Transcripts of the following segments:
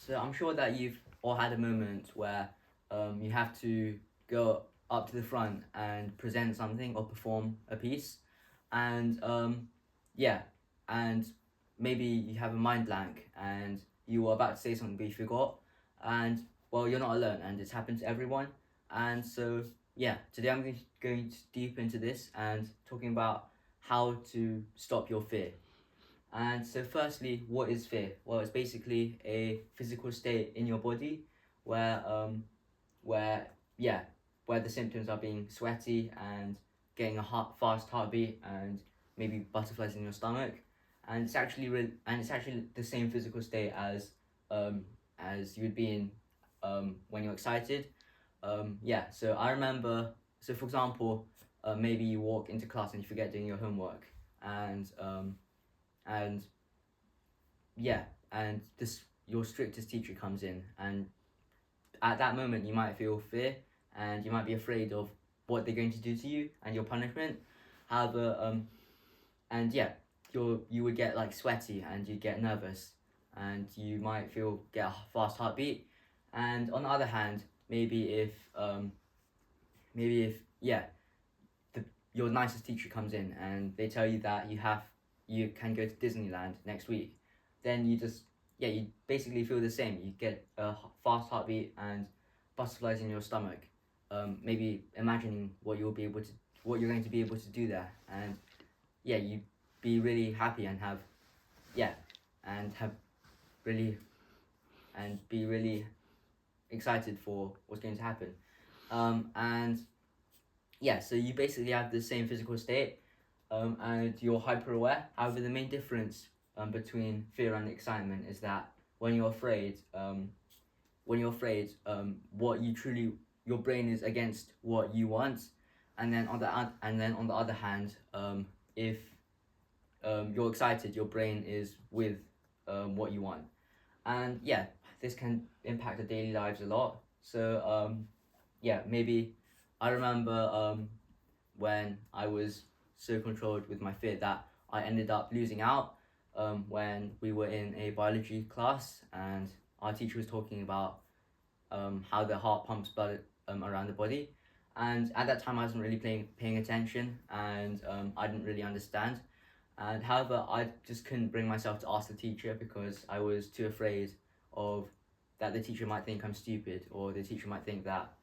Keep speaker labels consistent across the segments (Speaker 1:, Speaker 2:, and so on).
Speaker 1: So I'm sure that you've all had a moment where you have to go up to the front and present something or perform a piece, and yeah, and maybe you have a mind blank and you were about to say something but you forgot, and well, you're not alone, and it's happened to everyone. And so yeah, today I'm going to deep into this and talking about how to stop your fear. And so, firstly, what is fear? Well, it's basically a physical state in your body where, where yeah, where the symptoms are being sweaty and getting a fast heartbeat and maybe butterflies in your stomach, and it's actually the same physical state as you would be in when you're excited. Yeah. So I remember. So for example, maybe you walk into class and you forget doing your homework, and and yeah, and this your strictest teacher comes in, and at that moment you might feel fear, and you might be afraid of what they're going to do to you and your punishment. However, and yeah, you would get like sweaty and you get nervous, and you might get a fast heartbeat. And on the other hand, maybe if yeah, the your nicest teacher comes in and they tell you that you can go to Disneyland next week, then you basically feel the same. You get a fast heartbeat and butterflies in your stomach. Maybe imagining what you're going to be able to do there, and yeah, you be really happy and yeah, have really and be really excited for what's going to happen. And yeah, so you basically have the same physical state, and you're hyper aware. However, the main difference between fear and excitement is that when you're afraid, what you truly your brain is against what you want, and then on the other hand, if you're excited, your brain is with what you want, and yeah, this can impact our daily lives a lot. So yeah, maybe I remember when I was so controlled with my fear that I ended up losing out when we were in a biology class and our teacher was talking about how the heart pumps blood around the body. And at that time, I wasn't really paying attention, and I didn't really understand. And however, I just couldn't bring myself to ask the teacher because I was too afraid of that the teacher might think I'm stupid, or the teacher might think that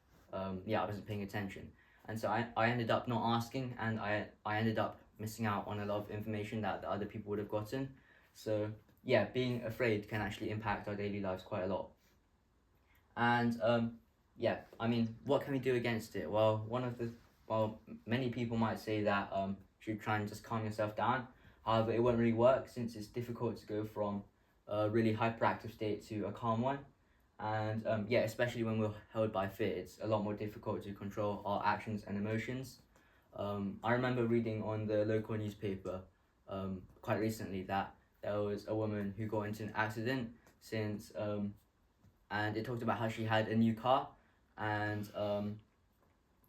Speaker 1: yeah, I wasn't paying attention. And so I ended up not asking, and I ended up missing out on a lot of information that the other people would have gotten. So yeah, being afraid can actually impact our daily lives quite a lot. And yeah, I mean, what can we do against it? Well, many people might say that you should try and just calm yourself down. However, it won't really work since it's difficult to go from a really hyperactive state to a calm one. And yeah, especially when we're held by fear, it's a lot more difficult to control our actions and emotions. I remember reading on the local newspaper quite recently that there was a woman who got into an accident since and it talked about how she had a new car, and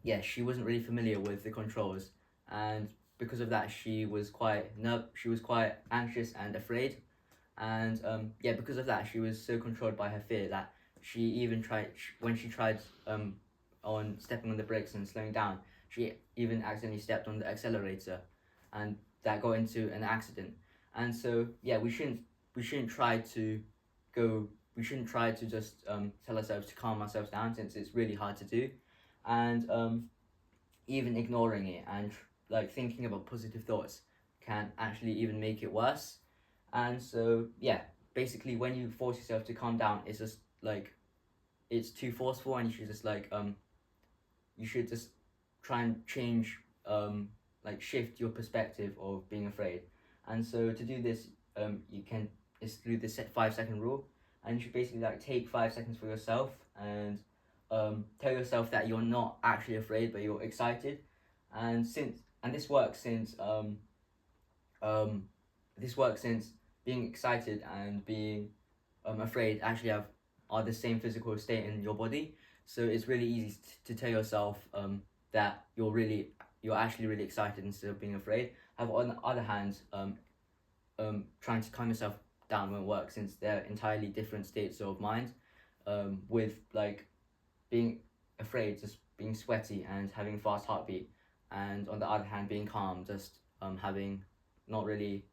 Speaker 1: yeah, she wasn't really familiar with the controls, and because of that, she was quite anxious and afraid, and yeah, because of that, she was so controlled by her fear that she even when she tried on stepping on the brakes and slowing down, she even accidentally stepped on the accelerator, and that got into an accident. And so yeah, we shouldn't try to go we shouldn't try to just tell ourselves to calm ourselves down since it's really hard to do, and even ignoring it and like thinking about positive thoughts can actually even make it worse. And so yeah, basically when you force yourself to calm down, it's just like it's too forceful, and you should just try and like shift your perspective of being afraid. And so to do this, you can is through the 5 second rule, and you should basically like take 5 seconds for yourself and tell yourself that you're not actually afraid but you're excited. And this works um, since being excited and being afraid actually are the same physical state in your body. So it's really easy to tell yourself that you're actually really excited instead of being afraid. However, on the other hand, trying to down won't work, since they're entirely different states of mind. With like being afraid, just being sweaty and having fast heartbeat, and on the other hand, being calm, just having not really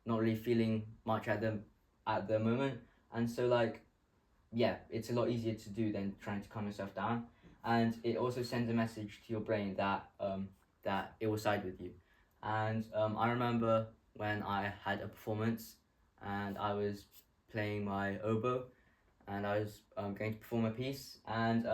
Speaker 1: not really feeling much at the moment. And so like, yeah, it's a lot easier to do than trying to calm yourself down. And it also sends a message to your brain that that it will side with you. And I remember when I had a performance and I was playing my oboe, and I was going to perform a piece. And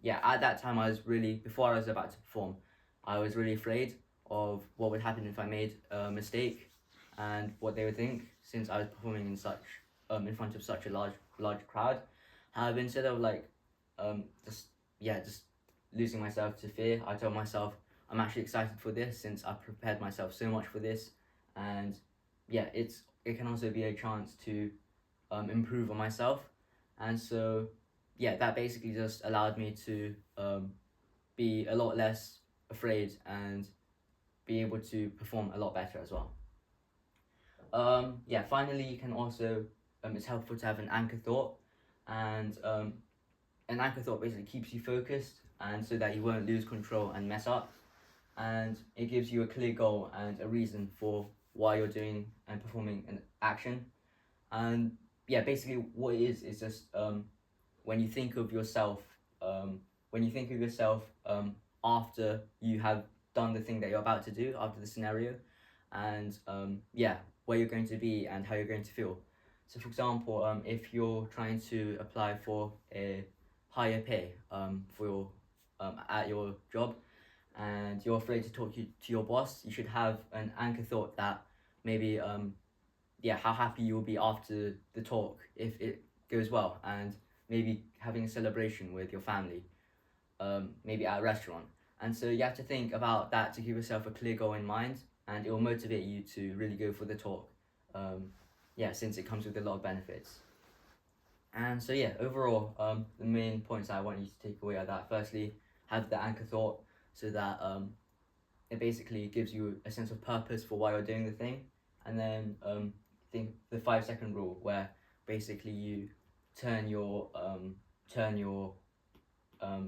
Speaker 1: yeah, at that time, I was really, before I was about to perform, I was really afraid of what would happen if I made a mistake and what they would think, since I was performing in such in front of such a large crowd. However, instead of like just yeah just losing myself to fear, I told myself I'm actually excited for this, since I prepared myself so much for this. And yeah, it can also be a chance to improve on myself. And so yeah, that basically just allowed me to be a lot less afraid and be able to perform a lot better as well. Yeah, finally, you can also it's helpful to have an anchor thought. And an anchor thought basically keeps you focused, and so that you won't lose control and mess up. And it gives you a clear goal and a reason for why you're doing and performing an action. And yeah, basically what it is just when you think of yourself, when you think of yourself after you have done the thing that you're about to do, after the scenario, and yeah, where you're going to be and how you're going to feel. So for example, if you're trying to apply for a higher pay for your at your job, and you're afraid to talk to your boss, you should have an anchor thought that maybe yeah, how happy you will be after the talk if it goes well, and maybe having a celebration with your family, maybe at a restaurant. And so you have to think about that to give yourself a clear goal in mind, and it will motivate you to really go for the talk. Yeah, since it comes with a lot of benefits. And so yeah, overall, the main points I want you to take away are that firstly, have the anchor thought, so that it basically gives you a sense of purpose for why you're doing the thing. And then think the 5 second rule, where basically you turn your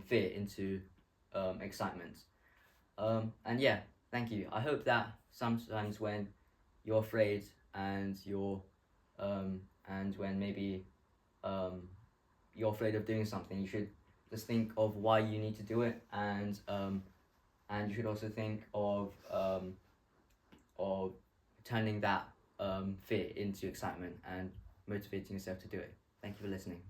Speaker 1: fear into excitement. And yeah, thank you. I hope that sometimes when you're afraid and when maybe um, you're afraid of doing something, you should just think of why you need to do it. And you should also think of turning that fear into excitement and motivating yourself to do it. Thank you for listening.